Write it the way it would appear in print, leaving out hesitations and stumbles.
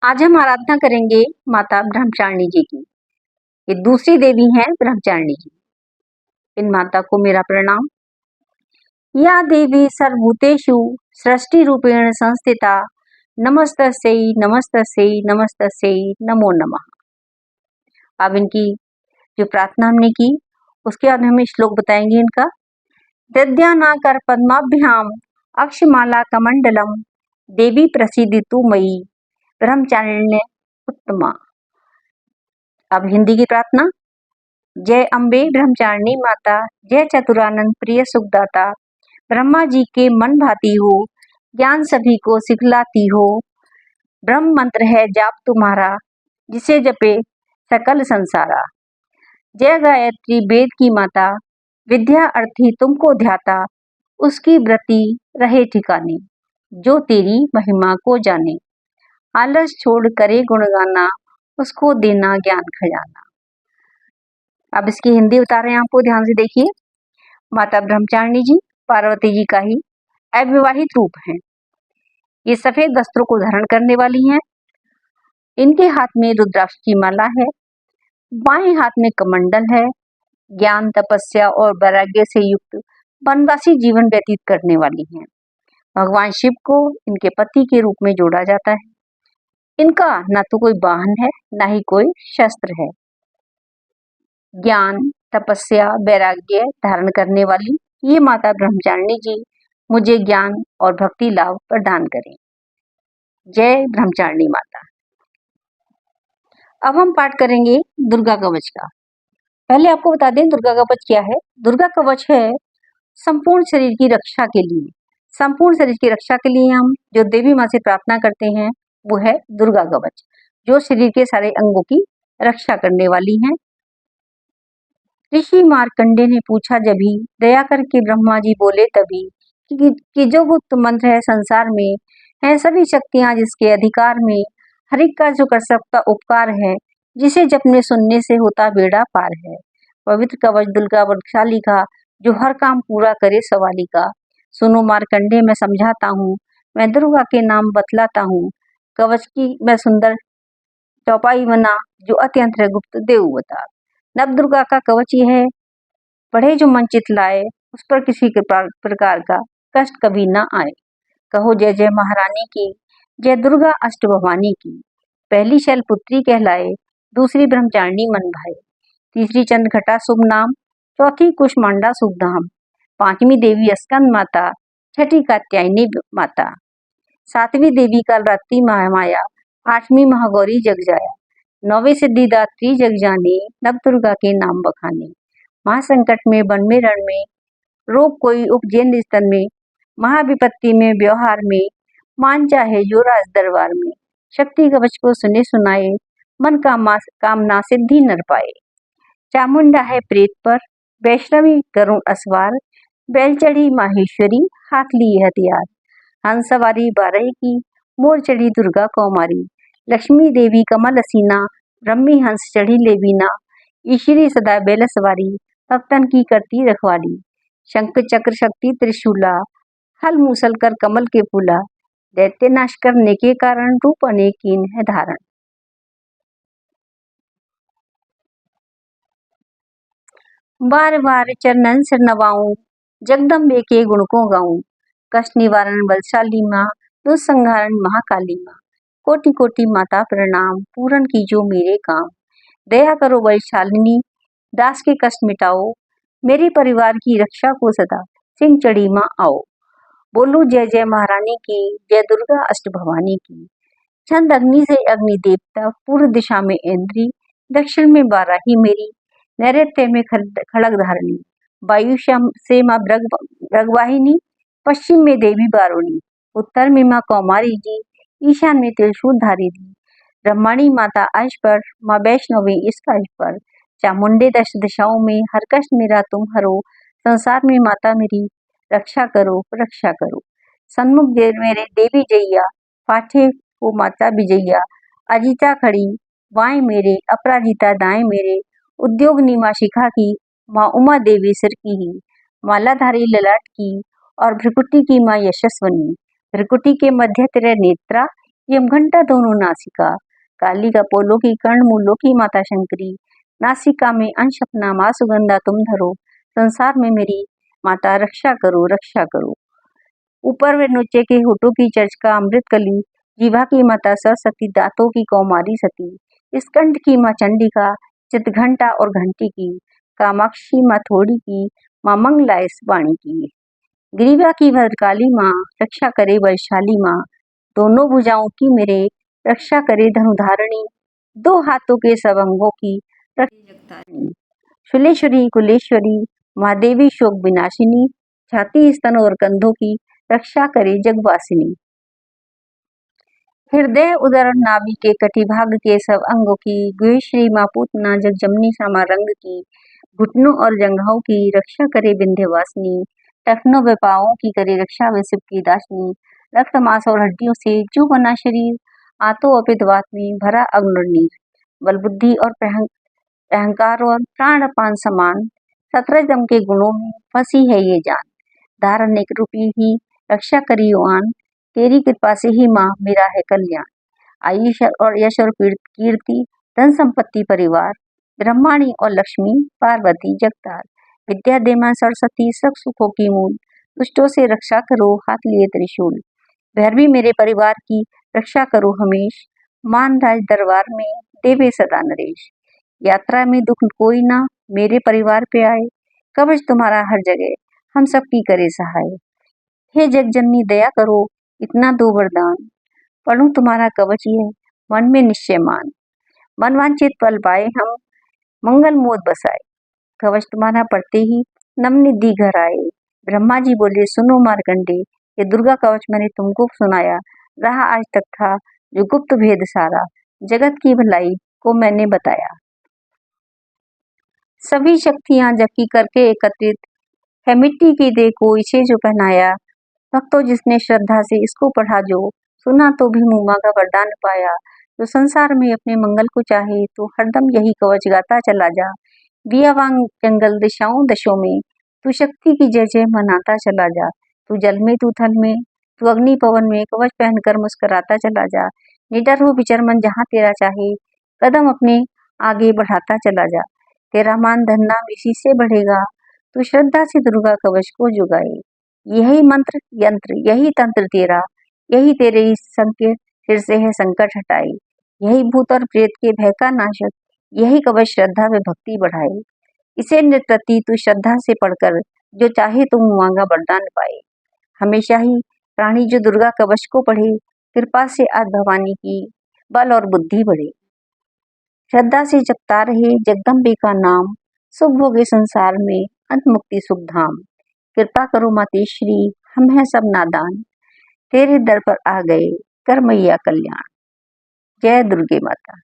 आज हम आराधना करेंगे माता ब्रह्मचारिणी जी की। ये दूसरी देवी हैं ब्रह्मचारिणी जी। इन माता को मेरा प्रणाम। या देवी सर्वभूतेषु सृष्टि रूपेण संस्थिता नमस्तस्यै नमस्तस्यै नमस्तस्यै नमो नमः। अब इनकी जो प्रार्थना हमने की उसके बाद हमें श्लोक बताएंगे इनका। दद्यानाकर पद्माभ्याम अक्षमाला कमंडलम देवी प्रसीदितु मयि ब्रह्मचारिण्य उत्तमा। अब हिंदी की प्रार्थना। जय अम्बे ब्रह्मचारिणी माता, जय चतुरानंद प्रिय सुखदाता, ब्रह्मा जी के मन भाती हो, ज्ञान सभी को सिखलाती हो, ब्रह्म मंत्र है जाप तुम्हारा, जिसे जपे सकल संसारा। जय गायत्री वेद की माता, विद्या अर्थी तुमको ध्याता, उसकी व्रति रहे ठिकाने, जो तेरी महिमा को जाने। आलस छोड़ करे गुण गाना, उसको देना ज्ञान खजाना। अब इसकी हिंदी बता रहे हैं आपको, ध्यान से देखिए। माता ब्रह्मचारिणी जी पार्वती जी का ही अविवाहित रूप है। ये सफेद वस्त्रों को धारण करने वाली हैं। इनके हाथ में रुद्राक्ष की माला है, बाएं हाथ में कमंडल है। ज्ञान तपस्या और वैराग्य से युक्त वनवासी जीवन व्यतीत करने वाली हैं। भगवान शिव को इनके पति के रूप में जोड़ा जाता है। इनका ना तो कोई वाहन है, ना ही कोई शस्त्र है। ज्ञान तपस्या वैराग्य धारण करने वाली ये माता ब्रह्मचारिणी जी मुझे ज्ञान और भक्ति लाभ प्रदान करें। जय ब्रह्मचारिणी माता। अब हम पाठ करेंगे दुर्गा कवच का। पहले आपको बता दें दुर्गा कवच क्या है। दुर्गा कवच है संपूर्ण शरीर की रक्षा के लिए। संपूर्ण शरीर की रक्षा के लिए हम जो देवी माँ से प्रार्थना करते हैं वो है दुर्गा कवच, जो शरीर के सारे अंगों की रक्षा करने वाली हैं। ऋषि मार्कंडे ने पूछा जभी, दया करके ब्रह्मा जी बोले तभी, कि जो गुप्त मंत्र है संसार में, है सभी शक्तियां जिसके अधिकार में, हर एक का जो कर सकता उपकार है, जिसे जपने सुनने से होता बेड़ा पार है। पवित्र कवच दुर्गा वटशाली का, जो हर काम पूरा करे सवाली का। सुनो मार्कंडे मैं समझाता हूँ, मैं दुर्गा के नाम बतलाता हूँ। कवच की मैं सुंदर चौपाई बना, जो अत्यंत है गुप्त देव बता। नव दुर्गा का कवच यह है, पढ़े जो मन चित लाए, उस पर किसी प्रकार का कष्ट कभी ना आए। कहो जय जय महारानी की, जय दुर्गा अष्ट भवानी की। पहली शैलपुत्री कहलाए, दूसरी ब्रह्मचारिणी मन भाए, तीसरी चंद्रघटा शुभ नाम, चौथी कुष्मांडा शुभ धाम, पांचवी देवी स्कंद माता, छठी कात्यायनी माता, सातवीं देवी कालरात्रि महामाया, आठवीं महागौरी जग जाया, नौवीं सिद्धिदात्री जग जाने, नव दुर्गा के नाम बखाने। महासंकट में वन में रण में, रोग कोई उपजेन स्तन में, महाविपत्ति में व्यवहार में, मान चाहे जो राज दरबार में। शक्ति कवच को सुने सुनाए, मन का कामना सिद्धि नर पाए। चामुंडा है प्रेत पर, वैष्णवी करुण असवार, बैल चढ़ी माहेश्वरी, हाथ ली हथियार। हंस सवारी बारह की, मोर चढ़ी दुर्गा कौमारी, लक्ष्मी देवी कमल असीना, ब्रह्मी हंस चढ़ी लेवीना, ईश्वरी सदा बैल सवारी, भक्तन की करती रखवाली। शंख चक्र शक्ति त्रिशूला, हल मूसल कर कमल के फूला, दैत्य नाश करने के कारण रूप अनेक कीन है धारण। बार बार चरणन सिर नवाऊं, जगदम्बे के गुण को गाऊं। कष्ट निवारण बलशाली माँ, दुष्संहारण महाकाली माँ। कोटि कोटि माता प्रणाम, पूरन कीजो मेरे काम। दया करो बलशालिनी, दास के कष्ट मिटाओ, मेरे परिवार की रक्षा को सदा सिंह चढ़ी माँ आओ। बोलो जय जय महारानी की, जय दुर्गा अष्ट भवानी की। छंद अग्नि से अग्नि देवता, पूर्व दिशा में इंद्री, दक्षिण में बाराही मेरी, नैऋत्य में खड़ग धारणी, वायु से माँ ब्रगवाहिनी, पश्चिम में देवी बारुणी, उत्तर में माँ कौमारी जी, ईशान में त्रिशूल धारी जी। ब्रह्माणी माता अर्श पर, माँ वैष्णवी इस फर्श पर, चामुंडे दश दिशाओं में, हर कष्ट मेरा तुम हरो, संसार में माता मेरी रक्षा करो रक्षा करो। सन्मुख मेरे देवी जैया, पाठे को माता विजैया, अजिता खड़ी बाएं मेरे, अपराजिता दाएं मेरे, उद्योग नीमा शिखा की, माँ उमा देवी सिर की ही, मालाधारी ललाट की, और भ्रिकुटी की माँ यशस्वनी। भ्रिकुटी के मध्य तेरे नेत्रा, यमघंटा दोनों नासिका, काली का पोलो की कर्ण मूलों की माता शंकरी, नासिका में अंश अपना माँ सुगंधा तुम धरो, संसार में मेरी माता रक्षा करो रक्षा करो। ऊपर वे नीचे के होठों की चर्चिका अमृत कली, जीवा की माता सरस्वती, दांतों की कौमारी सती, स्कंद की माँ चंडिका, चितघंटा और घंटी की, कामाक्षी माँ थोड़ी की, माँ मंगला इस वाणी की, ग्रीवा की भद्रकाली माँ, रक्षा करे वैशाली माँ, दोनों भुजाओं की मेरे रक्षा करे धनुधारिणी, दो हाथों के सब अंगों की रक्षा जगतारिणी, शुलेश्वरी कुलेश्वरी, माँ देवी शोक विनाशिनी, छाती स्तन और कंधों की रक्षा करे जगवासिनी, हृदय उदर नाभि के कटिभाग के सब अंगों की, गुहेश्वरी माँ पूतना जगजमनी श्यामा रंग की, घुटनों और जंघाओं की रक्षा करे विंध्यवासिनी, टखनों व पाँवों की करे रक्षा व शिव की दासिनी, रक्त मांस और हड्डियों से जो बना शरीर, आतो अपित वात में भरा अग्नि और नीर, बल बुद्धि और अहंकार और प्राण अपान समान, 17 दम के गुणों में फंसी है ये जान, धारण एक रूपी ही रक्षा करियो आन, तेरी कृपा से ही माँ मेरा है कल्याण, आयुष और यश और कीर्ति, धन संपत्ति परिवार, ब्रह्माणी और लक्ष्मी, पार्वती जगतार, विद्या देमा सरस्वती, सब सुखों की मूल, दुष्टों से रक्षा करो हाथ लिए त्रिशूल, भैरवी मेरे परिवार की रक्षा करो हमेश, मान राज दरबार में देवे सदा नरेश, यात्रा में दुख कोई ना मेरे परिवार पे आए, कवच तुम्हारा हर जगह हम सबकी करे सहाय, हे जगजननी दया करो इतना दो वरदान, पढ़ूं तुम्हारा कवच ये मन में निश्चय मान, मन वांछित फल पाए हम मंगल मोद बसाए, कवच तुम्हारा पढ़ते ही नम निधि घर आए, ब्रह्मा जी बोले सुनो मार्कंडे, ये दुर्गा कवच मैंने तुमको सुनाया, रहा आज तक था जो गुप्त भेद सारा, जगत की भलाई को मैंने बताया, सभी शक्तियां जबकि करके एकत्रित है, मिट्टी की दे को इसे जो पहनाया, भक्तों जिसने श्रद्धा से इसको पढ़ा जो, सुना तो भी मुमा का वरदान पाया, जो संसार में अपने मंगल को चाहे तो हरदम यही कवच गाता चला जा, बियावांग जंगल दिशाओं दशों में तू शक्ति की जय जय मनाता चला जा, तू जल में तू थल में तू अग्नि पवन में कवच पहनकर मुस्कुराता चला जा, निडर हो विचर मन जहाँ तेरा चाहे, कदम अपने आगे बढ़ाता चला जा, तेरा मान धन नाम इसी से बढ़ेगा, तू श्रद्धा से दुर्गा कवच को जुगाए, यही मंत्र यंत्र यही तंत्र तेरा, यही तेरे इस संकेत फिर से है संकट हटाए, यही भूत और प्रेत के भय का नाशक, यही कवच श्रद्धा व भक्ति बढ़ाए, इसे नित्यप्रति तू श्रद्धा से पढ़कर जो चाहे तुम मांगा वरदान पाए, हमेशा ही प्राणी जो दुर्गा कवच को पढ़े, कृपा से आज भवानी की बल और बुद्धि बढ़े, श्रद्धा से जपता रहे जगदम्बे का नाम, सुख भोगे संसार में अंत मुक्ति सुख धाम, कृपा करो मातेश्वरी हम हैं सब नादान, तेरे दर पर आ गए कर मैया कल्याण, जय दुर्गे माता।